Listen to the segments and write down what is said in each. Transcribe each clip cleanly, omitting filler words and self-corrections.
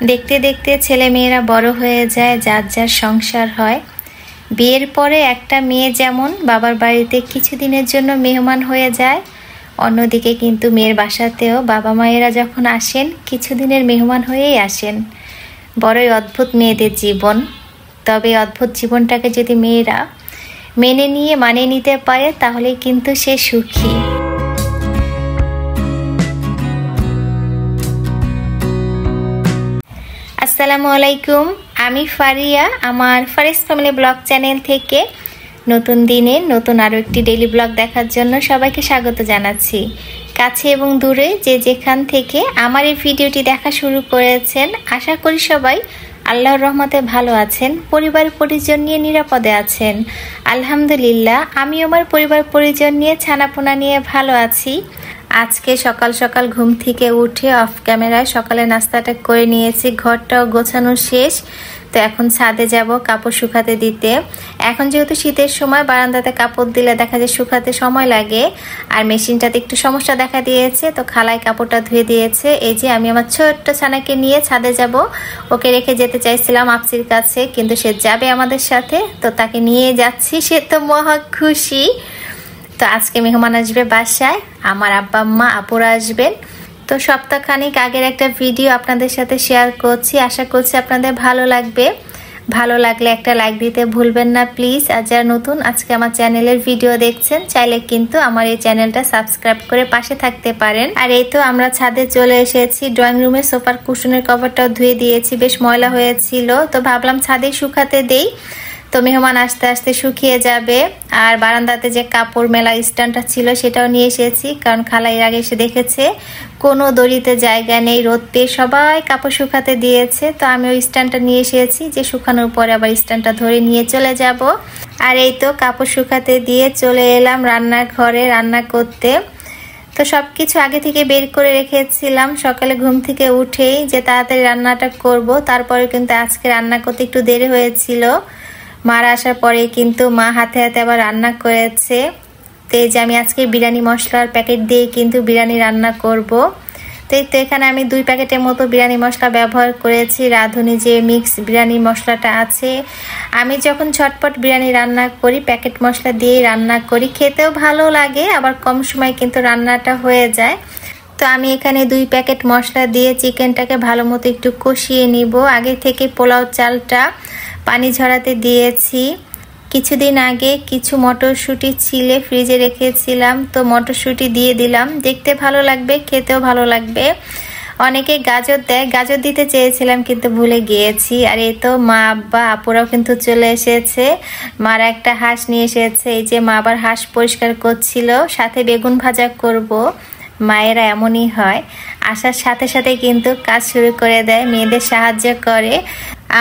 দেখতে দেখতে ছেলে মেয়েরা বড় হয়ে যায়, যার যার সংসার হয়। বিয়ের পরে একটা মেয়ে যেমন বাবার বাড়িতে কিছুদিনের জন্য মেহমান হয়ে যায়, অন্যদিকে কিন্তু মেয়ের বাসাতেও বাবা মায়েরা যখন আসেন কিছুদিনের মেহমান হয়েই আসেন। বড়ই অদ্ভুত মেয়েদের জীবন। তবে অদ্ভুত জীবনটাকে যদি মেয়েরা মেনে নিয়ে মানিয়ে নিতে পারে তাহলে কিন্তু সে সুখী। আসসালামু আলাইকুম, আমি ফারিয়া। আমার ফারিস ফ্যামিলি ব্লগ চ্যানেল থেকে নতুন দিনে নতুন আরও একটি ডেইলি ব্লগ দেখার জন্য সবাইকে স্বাগত জানাচ্ছি। কাছে এবং দূরে যে যেখান থেকে আমার এই ভিডিওটি দেখা শুরু করেছেন, আশা করি সবাই আল্লাহর রহমতে ভালো আছেন, পরিবার পরিজন নিয়ে নিরাপদে আছেন। আলহামদুলিল্লাহ, আমি আমার পরিবার পরিজন নিয়ে ছানাপোনা নিয়ে ভালো আছি। আজকে সকাল সকাল ঘুম থেকে উঠে অফ ক্যামেরায় সকালে নাস্তাটা করে নিয়েছি, ঘরটাও গোছানো শেষ। তো এখন ছাদে যাব কাপড় শুকাতে দিতে। এখন যেহেতু শীতের সময় বারান্দাতে কাপড় দিলে দেখা যায় শুকাতে সময় লাগে, আর মেশিনটাতে একটু সমস্যা দেখা দিয়েছে, তো খালায় কাপড়টা ধুয়ে দিয়েছে। এই যে আমি আমার ছোট্ট ছানাকে নিয়ে ছাদে যাব। ওকে রেখে যেতে চাইছিলাম আপসির কাছে, কিন্তু সে যাবে আমাদের সাথে, তো তাকে নিয়ে যাচ্ছি। সে তো মহা খুশি। তো আজকে মেহমান আসবে বাসায়, আমার আব্বা আম্মা আপুরা আসবেন। তো সপ্তাহখানিক আগের একটা ভিডিও আপনাদের সাথে শেয়ার করছি, আশা করছি আপনাদের ভালো লাগবে। ভালো লাগলে একটা লাইক দিতে ভুলবেন না প্লিজ। আর যারা নতুন আজকে আমার চ্যানেলের ভিডিও দেখছেন, চাইলে কিন্তু আমার এই চ্যানেলটা সাবস্ক্রাইব করে পাশে থাকতে পারেন। আর এই তো আমরা ছাদে চলে এসেছি। ড্রয়িং রুমের সোফার কুশনের কভারটাও ধুয়ে দিয়েছি, বেশ ময়লা হয়েছিল, তো ভাবলাম ছাদে শুকাতে দেই, তো মেহমান আস্তে আস্তে শুকিয়ে যাবে। আর বারান্দাতে যে কাপড় মেলা স্ট্যান্ডটা ছিল সেটাও নিয়ে এসেছি, কারণ খালা এর আগে এসে দেখেছে কোনো দড়িতে জায়গা নেই, রোদ পেয়ে সবাই কাপড় শুকাতে দিয়েছে। তো আমি ওই স্ট্যান্ডটা নিয়ে এসেছি, যে শুকানোর পরে আবার স্ট্যান্ডটা ধরে নিয়ে চলে যাব। আর এই তো কাপড় শুকাতে দিয়ে চলে এলাম রান্নাঘরে রান্না করতে। তো সব কিছু আগে থেকে বের করে রেখেছিলাম সকালে ঘুম থেকে উঠেই, যে তাড়াতাড়ি রান্নাটা করব। তারপরে কিন্তু আজকে রান্না করতে একটু দেরি হয়েছিল। মারা আসার পরে কিন্তু মা হাতে হাতে আবার রান্না করেছে। তো এই যে আমি আজকে বিরিয়ানি মশলার প্যাকেট দিয়ে কিন্তু বিরিয়ানি রান্না করব। তো এখানে আমি 2 প্যাকেটের মতো বিরিয়ানি মশলা ব্যবহার করেছি। রাঁধুনি যে মিক্স বিরিয়ানি মশলাটা আছে, আমি যখন ঝটপট বিরিয়ানি রান্না করি প্যাকেট মশলা দিয়ে রান্না করি, খেতেও ভালো লাগে, আবার কম সময় কিন্তু রান্নাটা হয়ে যায়। তো আমি এখানে 2 প্যাকেট মশলা দিয়ে চিকেনটাকে ভালো মতো একটু কষিয়ে নিব। আগে থেকে পোলাও চালটা পানি ঝরাতে দিয়েছি। কিছুদিন আগে কিছু মটরশুঁটি ছিলে ফ্রিজে রেখেছিলাম, তো মটরশুঁটি দিয়ে দিলাম, দেখতে ভালো লাগবে, খেতেও ভালো লাগবে। অনেকে গাজর দেয়, গাজর দিতে চেয়েছিলাম কিন্তু ভুলে গিয়েছি। আর এই তো মা আব্বা আপুরাও কিন্তু চলে এসেছে। মারা একটা হাঁস নিয়ে এসেছে, এই যে মা আবার হাঁস পরিষ্কার করছিল, সাথে বেগুন ভাজা করব। মায়েরা এমনই হয়, আসার সাথে সাথে কিন্তু কাজ শুরু করে দেয়, মেয়েদের সাহায্য করে।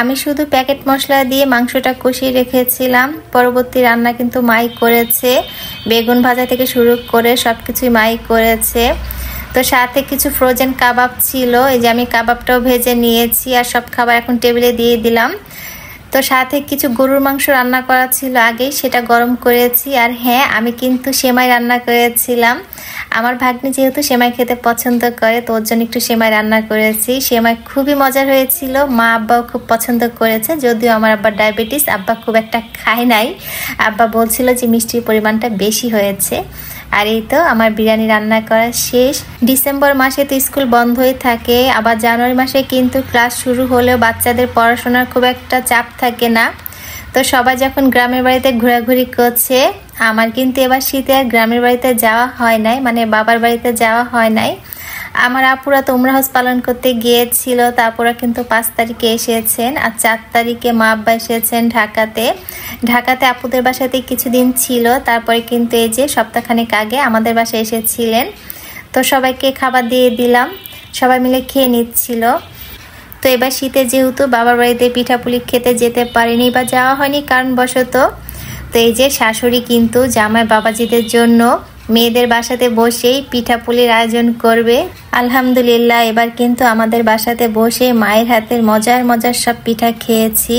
আমি শুধু প্যাকেট মশলা দিয়ে মাংসটা কষিয়ে রেখেছিলাম, পরবর্তী রান্না কিন্তু মাই করেছে। বেগুন ভাজা থেকে শুরু করে সব কিছুই মাই করেছে। তো সাথে কিছু ফ্রোজেন কাবাব ছিল, এই যে আমি কাবাবটাও ভেজে নিয়েছি। আর সব খাবার এখন টেবিলে দিয়ে দিলাম। তো সাথে কিছু গরুর মাংস রান্না করা ছিল আগেই, সেটা গরম করেছি। আর হ্যাঁ, আমি কিন্তু সেমাই রান্না করেছিলাম। আমার ভাগ্নি যেহেতু সেমাই খেতে পছন্দ করে, তো ওর জন্য একটু সেমাই রান্না করেছি। সেমাই খুবই মজার হয়েছিল, মা আব্বাও খুব পছন্দ করেছে। যদিও আমার আব্বার ডায়াবেটিস, আব্বা খুব একটা খায় নাই। আব্বা বলছিল যে মিষ্টির পরিমাণটা বেশি হয়েছে। আর এই তো আমার বিরিয়ানি রান্না করা শেষ। ডিসেম্বর মাসে তো স্কুল বন্ধই থাকে, আবার জানুয়ারি মাসে কিন্তু ক্লাস শুরু হলেও বাচ্চাদের পড়াশোনার খুব একটা চাপ থাকে না। তো সবাই যখন গ্রামের বাড়িতে ঘোরাঘুরি করছে, আমার কিন্তু এবার শীতে আর গ্রামের বাড়িতে যাওয়া হয় নাই, মানে বাবার বাড়িতে যাওয়া হয় নাই। আমার আপুরা তো উমরা হজ পালন করতে গিয়েছিল, তারপরে কিন্তু 5 তারিখে এসেছেন, আর 4 তারিখে মা আব্বা এসেছেন ঢাকাতে আপুদের বাসাতে কিছুদিন ছিল। তারপরে কিন্তু এই যে সপ্তাহখানেক আগে আমাদের বাসায় এসেছিলেন। তো সবাইকে খাবার দিয়ে দিলাম, সবাই মিলে খেয়ে নিচ্ছিল। তো এবার শীতে যেহেতু বাবার বাড়িতে পিঠাপুলি খেতে যেতে পারিনি বা যাওয়া হয়নি কারণবশত, তো এই যে শাশুড়ি কিন্তু জামাই বাবাজিদের জন্য মেয়েদের বাসাতে বসেই পিঠাপুলির আয়োজন করবে। আলহামদুলিল্লাহ, এবার কিন্তু আমাদের বাসাতে বসে মায়ের হাতের মজার মজার সব পিঠা খেয়েছি।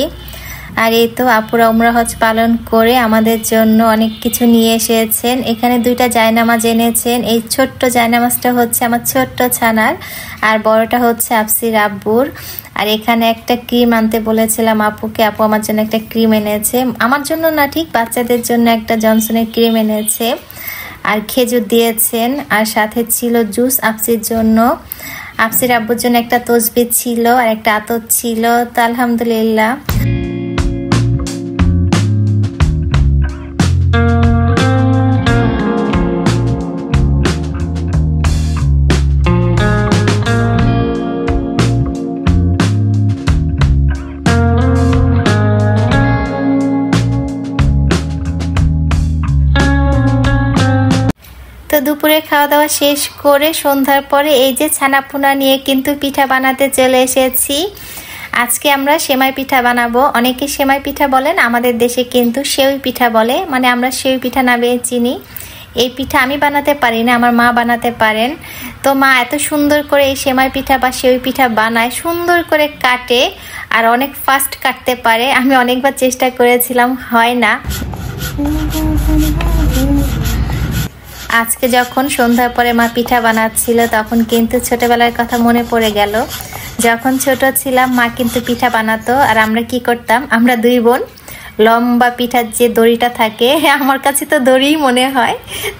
আর এই তো আপুরা উমরা হজ পালন করে আমাদের জন্য অনেক কিছু নিয়ে এসেছেন। এখানে 2টা জায়নামাজ এনেছেন। এই ছোট্ট জায়নামাজটা হচ্ছে আমার ছোট্ট ছানার, আর বড়টা হচ্ছে আপসির আব্বুর। আর এখানে একটা ক্রিম আনতে বলেছিলাম আপুকে, আপু আমার জন্য একটা ক্রিম এনেছে, আমার জন্য না ঠিক বাচ্চাদের জন্য একটা জনসনের ক্রিম এনেছে। আর খেজুর দিয়েছেন, আর সাথে ছিল জুস আফসির জন্য, আফসির আব্বুর জন্য একটা তসবিহ ছিল আর একটা আতর ছিল। তো আলহামদুলিল্লাহ। তো দুপুরে খাওয়া দাওয়া শেষ করে সন্ধ্যার পরে এই যে ছানাপোনা নিয়ে কিন্তু পিঠা বানাতে চলে এসেছি। আজকে আমরা সেমাই পিঠা বানাবো। অনেকে সেমাই পিঠা বলেন, আমাদের দেশে কিন্তু সেউই পিঠা বলে, মানে আমরা সেউই পিঠা নামে চিনি। এই পিঠা আমি বানাতে পারি না, আমার মা বানাতে পারেন। তো মা এত সুন্দর করে এই সেমাই পিঠা বা সেউই পিঠা বানায়, সুন্দর করে কাটে আর অনেক ফাস্ট কাটতে পারে। আমি অনেকবার চেষ্টা করেছিলাম, হয় না। আজকে যখন সন্ধ্যার পরে মা পিঠা বানাচ্ছিল তখন কিন্তু ছোটবেলার কথা মনে পড়ে গেল। যখন ছোট ছিলাম মা কিন্তু পিঠা বানাতো, আর আমরা কি করতাম, আমরা দুই বোন লম্বা পিঠার যে দড়িটা থাকে, আমার কাছে তো দড়িই মনে হয়,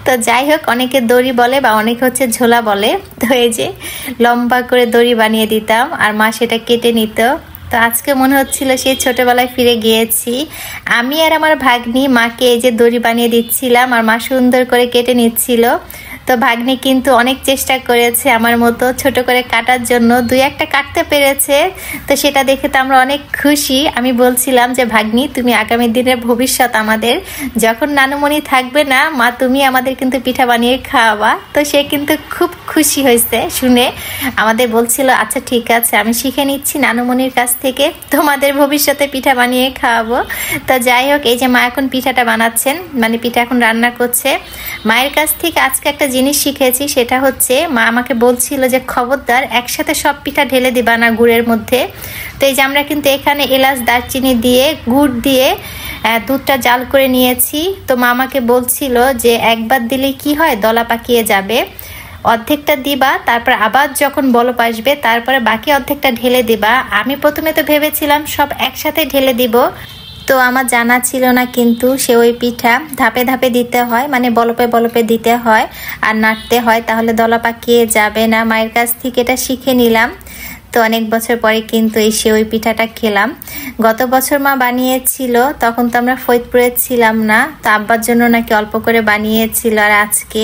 তো যাই হোক অনেকে দড়ি বলে বা অনেকে হচ্ছে ঝোলা বলে। তো এই যে লম্বা করে দড়ি বানিয়ে দিতাম আর মা সেটা কেটে নিত। তো আজকে মনে হচ্ছিল সেই ছোটবেলায় ফিরে গিয়েছি। আমি আর আমার ভাগ্নি মাকে এই যে দড়ি বানিয়ে দিচ্ছিলাম আর মা সুন্দর করে কেটে নিচ্ছিল। তো ভাগ্নি কিন্তু অনেক চেষ্টা করেছে আমার মতো ছোট করে কাটার জন্য, দুই একটা কাটতে পেরেছে। তো সেটা দেখে তো আমরা অনেক খুশি। আমি বলছিলাম যে ভাগ্নি, তুমি আগামী দিনের ভবিষ্যৎ আমাদের, যখন নানুমণি থাকবে না মা তুমি আমাদের কিন্তু পিঠা বানিয়ে খাওয়াবা। তো সে কিন্তু খুব খুশি হয়েছে শুনে, আমাদের বলছিল আচ্ছা ঠিক আছে আমি শিখে নিচ্ছি নানুমণির কাছ থেকে, তোমাদের ভবিষ্যতে পিঠা বানিয়ে খাওয়াবো। তো যাই হোক এই যে মা এখন পিঠাটা বানাচ্ছেন, মানে পিঠা এখন রান্না করছে। মায়ের কাছ থেকে আজকে একটা জিনিস শিখেছি, সেটা হচ্ছে মা আমাকে বলছিল যে খবরদার একসাথে সব পিঠা ঢেলে দিবা না গুড়ের মধ্যে। তো এই যে আমরা কিন্তু এখানে এলাচ দারচিনি দিয়ে গুড় দিয়ে দুধটা জাল করে নিয়েছি। তো মা আমাকে বলছিল যে একবার দিলে কি হয়, দলা পাকিয়ে যাবে, অর্ধেকটা দিবা, তারপর আবার যখন বলক আসবে তারপরে বাকি অর্ধেকটা ঢেলে দিবা। আমি প্রথমে তো ভেবেছিলাম সব একসাথে ঢেলে দিব, তো আমার জানা ছিল না কিন্তু সেওই পিঠা ধাপে ধাপে দিতে হয়, মানে বলপে বলপে দিতে হয় আর নাড়তে হয়, তাহলে দলা পাকিয়ে যাবে না। মায়ের কাছ থেকে এটা শিখে নিলাম। তো অনেক বছর পরে কিন্তু এই সেওই পিঠাটা খেলাম। গত বছর মা বানিয়েছিল, তখন তো আমরা ফরিদপুরে ছিলাম না, তো আব্বার জন্য নাকি অল্প করে বানিয়েছিল, আর আজকে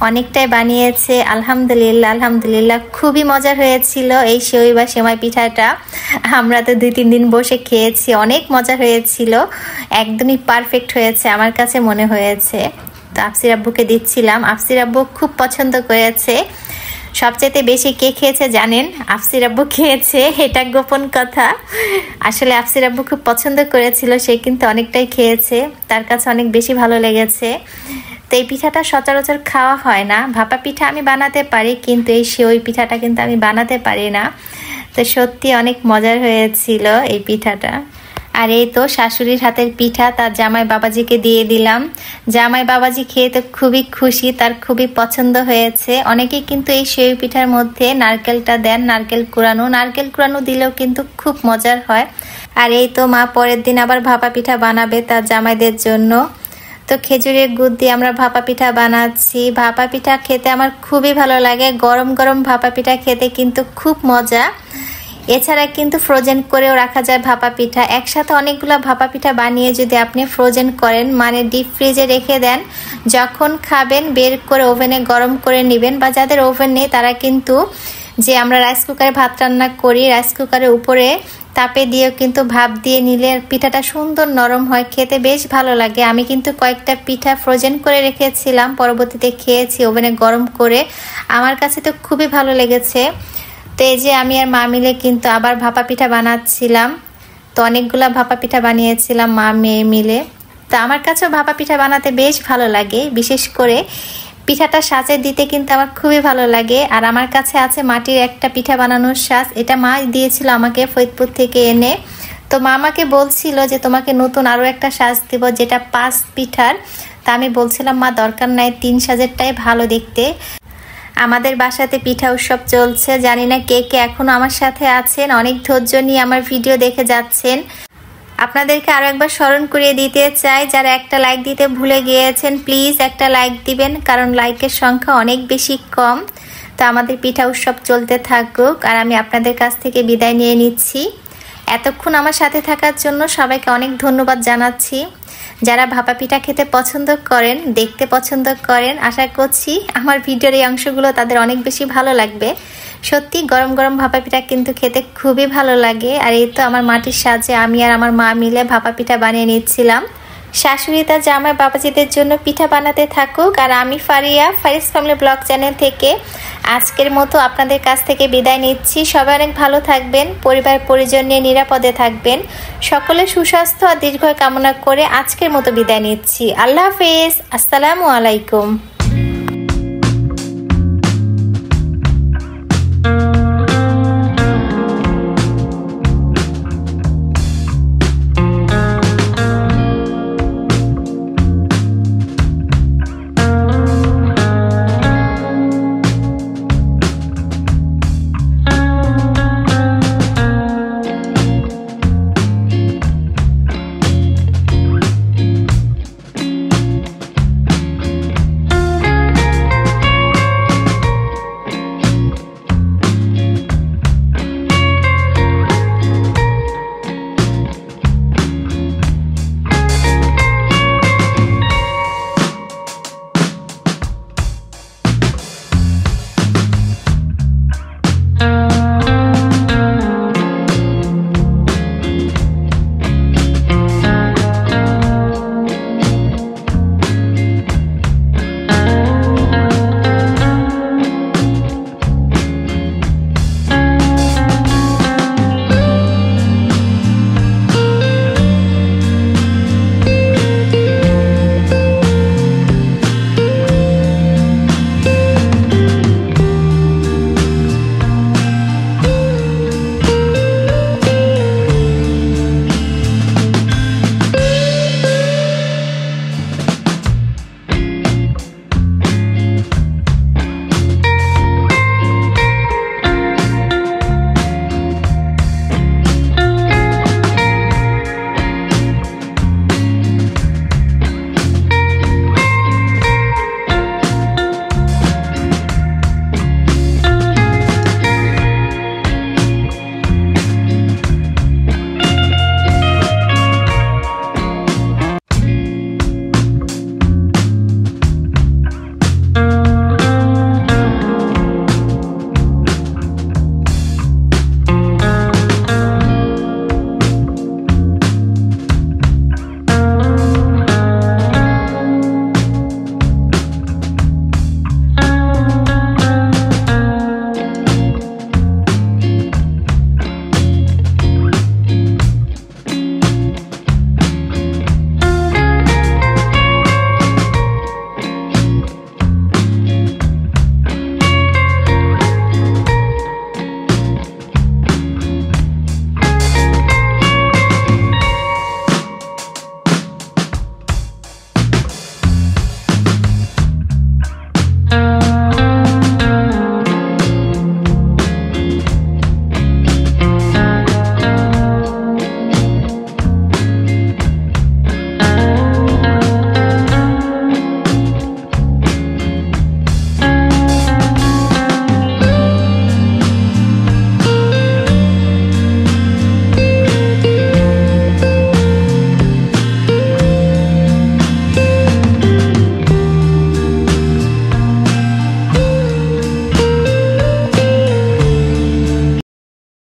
অনেকটাই বানিয়েছে। আলহামদুলিল্লাহ আলহামদুলিল্লাহ, খুবই মজার হয়েছিল এই সেওই বা সেমাই পিঠাটা। আমরা তো 2-3 দিন বসে খেয়েছি, অনেক মজা হয়েছিল, একদমই পারফেক্ট হয়েছে আমার কাছে মনে হয়েছে। তো আফসির আব্বুকে দিচ্ছিলাম, আফসির আব্বু খুব পছন্দ করেছে। সবচেয়ে বেশি কে খেয়েছে জানেন? আফসির আব্বু খেয়েছে, এটা গোপন কথা। আসলে আফসির আব্বু খুব পছন্দ করেছিল, সে কিন্তু অনেকটাই খেয়েছে, তার কাছে অনেক বেশি ভালো লেগেছে। তো এই পিঠাটা সচরাচর খাওয়া হয় না। ভাপা পিঠা আমি বানাতে পারি, কিন্তু এই সেওই পিঠাটা কিন্তু আমি বানাতে পারি না। তো সত্যি অনেক মজার হয়েছিল এই পিঠাটা। আর এই তো শাশুড়ির হাতের পিঠা তার জামাই বাবাজিকে দিয়ে দিলাম। জামাই বাবাজি খেয়ে তো খুবই খুশি, তার খুবই পছন্দ হয়েছে। অনেকেই কিন্তু এই সেওই পিঠার মধ্যে নারকেলটা দেন, নারকেল কুড়ানো দিলেও কিন্তু খুব মজার হয়। আর এই তো মা পরের দিন আবার ভাপা পিঠা বানাবে তার জামাইদের জন্য। তো খেজুরের গুড় দিয়ে আমরা ভাপা পিঠা বানাচ্ছি। ভাপা পিঠা খেতে আমার খুবই ভালো লাগে, গরম গরম ভাপা পিঠা খেতে কিন্তু খুব মজা। এছাড়া কিন্তু ফ্রোজেন করেও রাখা যায় ভাপা পিঠা। একসাথে অনেকগুলো ভাপা পিঠা বানিয়ে যদি আপনি ফ্রোজেন করেন, মানে ডিপ ফ্রিজে রেখে দেন, যখন খাবেন বের করে ওভেনে গরম করে নেবেন। বা যাদের ওভেন নেই তারা কিন্তু, যে আমরা রাইস কুকারে ভাত রান্না করি, রাইস কুকারের উপরে তাপে দিয়েও কিন্তু ভাপ দিয়ে নিলে পিঠাটা সুন্দর নরম হয়, খেতে বেশ ভালো লাগে। আমি কিন্তু কয়েকটা পিঠা ফ্রোজেন করে রেখেছিলাম, পরবর্তীতে খেয়েছি ওভেনে গরম করে, আমার কাছে তো খুবই ভালো লেগেছে। তো এই যে আমি আর মা মিলে কিন্তু আবার ভাপা পিঠা বানাচ্ছিলাম। তো অনেকগুলা ভাপা পিঠা বানিয়েছিলাম মা মেয়ে মিলে। তো আমার কাছেও ভাপা পিঠা বানাতে বেশ ভালো লাগে, বিশেষ করে পিঠাটা সাজে দিতে কিন্তু আমার খুবই ভালো লাগে। আর আমার কাছে আছে মাটির একটা পিঠা বানানোর সাজ, এটা মা দিয়েছিল আমাকে ফরিদপুর থেকে এনে। তো মা আমাকে বলছিল যে তোমাকে নতুন আরও একটা সাজ দিব, যেটা 5 পিঠার। তা আমি বলছিলাম মা দরকার নাই, 3 সাজেরটাই ভালো দেখতে। আমাদের বাসাতে পিঠা উৎসব চলছে। জানি না কে কে এখনো আমার সাথে আছেন, অনেক ধৈর্য নিয়ে আমার ভিডিও দেখে যাচ্ছেন। আপনাদেরকে আরো একবার স্মরণ করিয়ে দিতে চাই, যারা একটা লাইক দিতে ভুলে গিয়েছেন প্লিজ একটা লাইক দিবেন, কারণ লাইকের সংখ্যা অনেক বেশি কম। তো আমাদের পিঠা উৎসব চলতে থাকুক, আর আমি আপনাদের কাছ থেকে বিদায় নিয়ে নিচ্ছি। এতক্ষণ আমার সাথে থাকার জন্য সবাইকে অনেক ধন্যবাদ জানাচ্ছি। যারা ভাপা পিঠা খেতে পছন্দ করেন, দেখতে পছন্দ করেন, আশা করছি আমার ভিডিওর এই অংশগুলো তাদের অনেক বেশি ভালো লাগবে। সত্যি গরম গরম ভাপা পিঠা কিন্তু খেতে খুবই ভালো লাগে। আর এই তো আমার মাটির সাহায্যে আমি আর আমার মা মিলে ভাপা পিঠা বানিয়ে নিচ্ছিলাম। শাশুড়ি তার জামাই বাবাজিদের জন্য পিঠা বানাতে থাকুক, আর আমি Faria Faris family blog channel থেকে আজকের মতো আপনাদের কাছ থেকে বিদায় নিচ্ছি। সবাই অনেক ভালো থাকবেন, পরিবার পরিজন নিয়ে নিরাপদে থাকবেন। সকলের সুস্বাস্থ্য আর দীর্ঘায়ু কামনা করে আজকের মতো বিদায় নিচ্ছি। আল্লাহ হাফেজ, আসসালামু আলাইকুম।